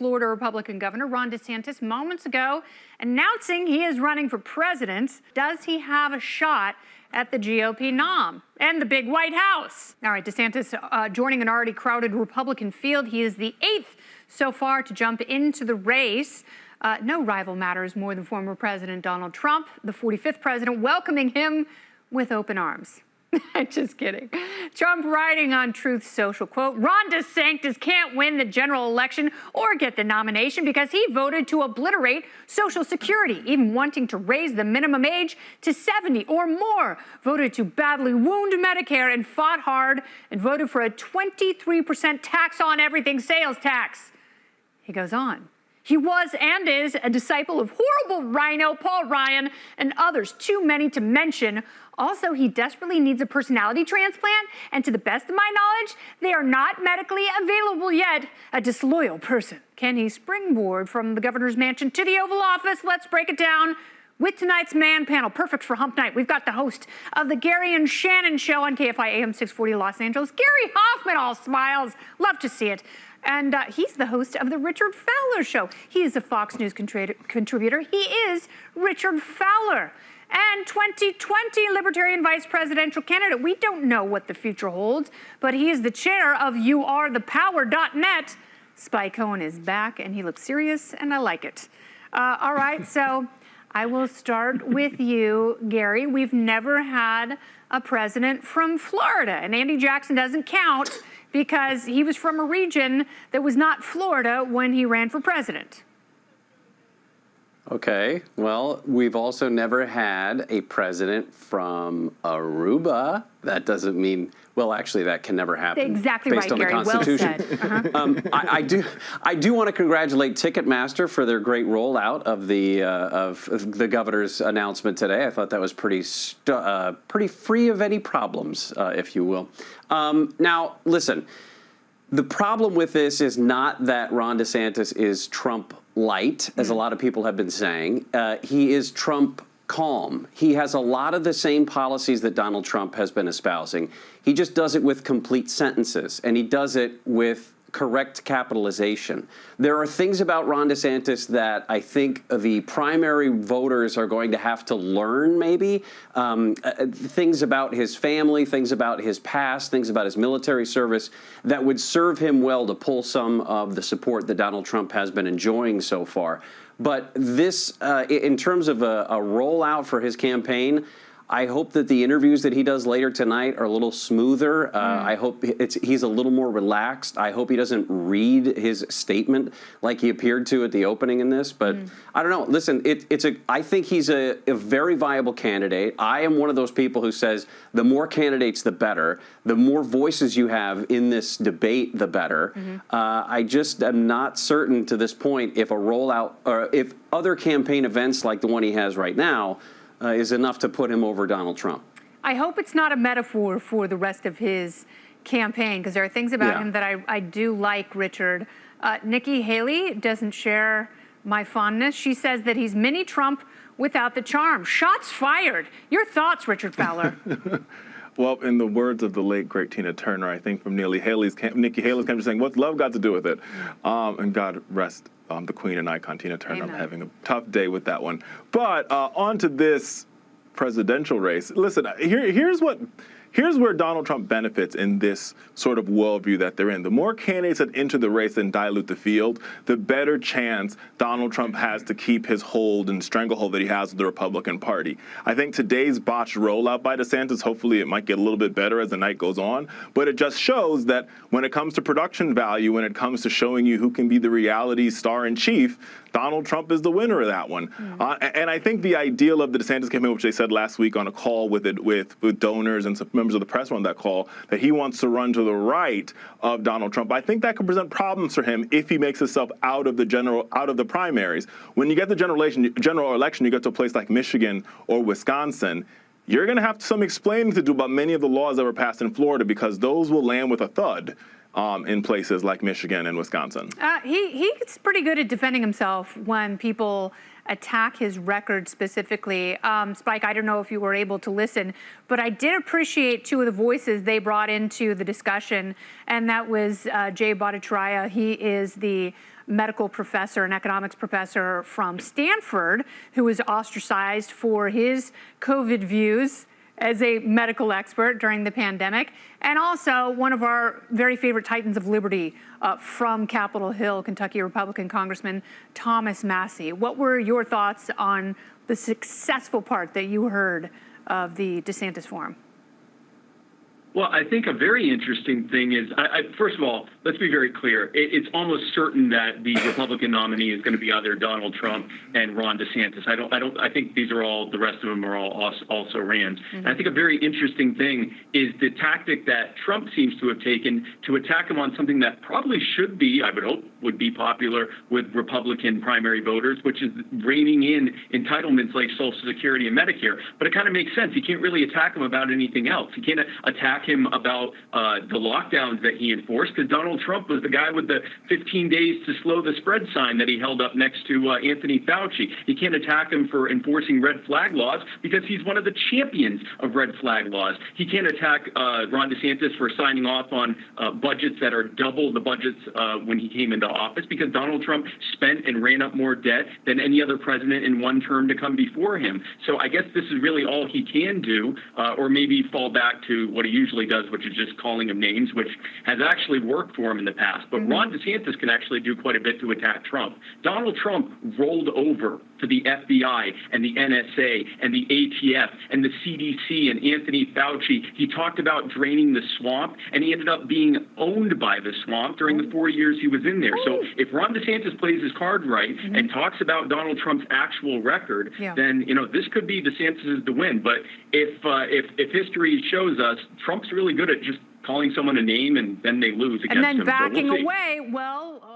Florida Republican Governor Ron DeSantis moments ago announcing he is running for president. Does he have a shot at the GOP nom and the big White House? All right, DeSantis joining an already crowded Republican field. He is the 8th so far to jump into the race. No rival matters more than former President Donald Trump, the 45th president, welcoming him with open arms. Just kidding. Trump writing on Truth Social, quote, Ron DeSantis can't win the general election or get the nomination because he voted to obliterate Social Security, even wanting to raise the minimum age to 70 or more, voted to badly wound Medicare and fought hard and voted for a 23% tax on everything, sales tax. He goes on. He was and is a disciple of horrible Rhino, Paul Ryan, and others, too many to mention. Also, he desperately needs a personality transplant, and to the best of my knowledge, they are not medically available yet. A disloyal person. Can he springboard from the governor's mansion to the Oval Office? Let's break it down with tonight's man panel. Perfect for hump night. We've got the host of the Gary and Shannon Show on KFI AM 640 Los Angeles, Gary Hoffman, all smiles. Love to see it. And he's the host of the Richard Fowler Show. He is a Fox News contributor. He is Richard Fowler. And 2020 Libertarian vice presidential candidate. We don't know what the future holds, but he is the chair of youarethepower.net. Spike Cohen is back, and he looks serious, and I like it. All right, so I will start with you, Gary. We've never had a president from Florida, and Andy Jackson doesn't count because he was from a region that was not Florida when he ran for president. Okay, well, we've also never had a president from Aruba. That doesn't mean, well, actually, that can never happen. Exactly based right, on Gary. the Constitution. Well said. I do want to congratulate Ticketmaster for their great rollout of the governor's announcement today. I thought that was pretty free of any problems, if you will. Now, listen. The problem with this is not that Ron DeSantis is Trump light, as a lot of people have been saying. He is Trump calm. He has a lot of the same policies that Donald Trump has been espousing. He just does it with complete sentences, and he does it with correct capitalization. There are things about Ron DeSantis that I think the primary voters are going to have to learn, maybe. Things about his family, things about his past, things about his military service that would serve him well to pull some of the support that Donald Trump has been enjoying so far. But this, in terms of a rollout for his campaign, I hope that the interviews that he does later tonight are a little smoother. I hope he's a little more relaxed. I hope he doesn't read his statement like he appeared to at the opening in this. But I don't know. Listen, I think he's a very viable candidate. I am one of those people who says the more candidates, the better. The more voices you have in this debate, the better. I just am not certain to this point if a rollout or if other campaign events like the one he has right now is enough to put him over Donald Trump. I hope it's not a metaphor for the rest of his campaign, because there are things about him that I do like, Richard. Nikki Haley doesn't share my fondness. She says that he's mini Trump without the charm. Shots fired. Your thoughts, Richard Fowler? Well, in the words of the late, great Tina Turner, I think from Nikki Haley's campaign saying, what's love got to do with it? And God rest the queen and icon, Tina Turner. Amen. I'm having a tough day with that one. But on to this presidential race. Listen, here's where Donald Trump benefits in this sort of worldview that they're in. The more candidates that enter the race and dilute the field, the better chance Donald Trump has to keep his hold and stranglehold that he has with the Republican Party. I think today's botched rollout by DeSantis, hopefully it might get a little bit better as the night goes on, but it just shows that when it comes to production value, when it comes to showing you who can be the reality star in chief, Donald Trump is the winner of that one. And I think the ideal of the DeSantis campaign, which they said last week on a call with donors and some members of the press on that call, that he wants to run to the right of Donald Trump. I think that could present problems for him if he makes himself out of the primaries. When you get the general election, you get to a place like Michigan or Wisconsin, you're going to have some explaining to do about many of the laws that were passed in Florida, because those will land with a thud. In places like Michigan and Wisconsin. He's pretty good at defending himself when people attack his record specifically. Spike, I don't know if you were able to listen, but I did appreciate two of the voices they brought into the discussion, and that was Jay Bhattacharya. He is the medical professor, an economics professor from Stanford, who was ostracized for his COVID views as a medical expert during the pandemic, and also one of our very favorite titans of liberty from Capitol Hill, Kentucky Republican Congressman Thomas Massie. What were your thoughts on the successful part that you heard of the DeSantis forum? Well, I think a very interesting thing is, first of all, let's be very clear. It's almost certain that the Republican nominee is going to be either Donald Trump and Ron DeSantis. I think these are all, the rest of them are all also Rams. Mm-hmm. And I think a very interesting thing is the tactic that Trump seems to have taken to attack him on something that probably should be, I would hope, would be popular with Republican primary voters, which is reining in entitlements like Social Security and Medicare. But it kind of makes sense. You can't really attack him about anything else. You can't attack him about the lockdowns that he enforced, because Donald Trump was the guy with the 15 days to slow the spread sign that he held up next to Anthony Fauci. You can't attack him for enforcing red flag laws because he's one of the champions of red flag laws. He can't attack Ron DeSantis for signing off on budgets that are double the budgets when he came into office, because Donald Trump spent and ran up more debt than any other president in one term to come before him. So I guess this is really all he can do, or maybe fall back to what he usually does, which is just calling him names, which has actually worked for him in the past. But Ron DeSantis can actually do quite a bit to attack Trump. Donald Trump rolled over to the FBI and the NSA and the ATF and the CDC and Anthony Fauci. He talked about draining the swamp, and he ended up being owned by the swamp during the 4 years he was in there. So if Ron DeSantis plays his card right and talks about Donald Trump's actual record, then this could be DeSantis' to win. But if history shows us, Trump's really good at just calling someone a name and then they lose against him. And then backing so we'll see. away, well,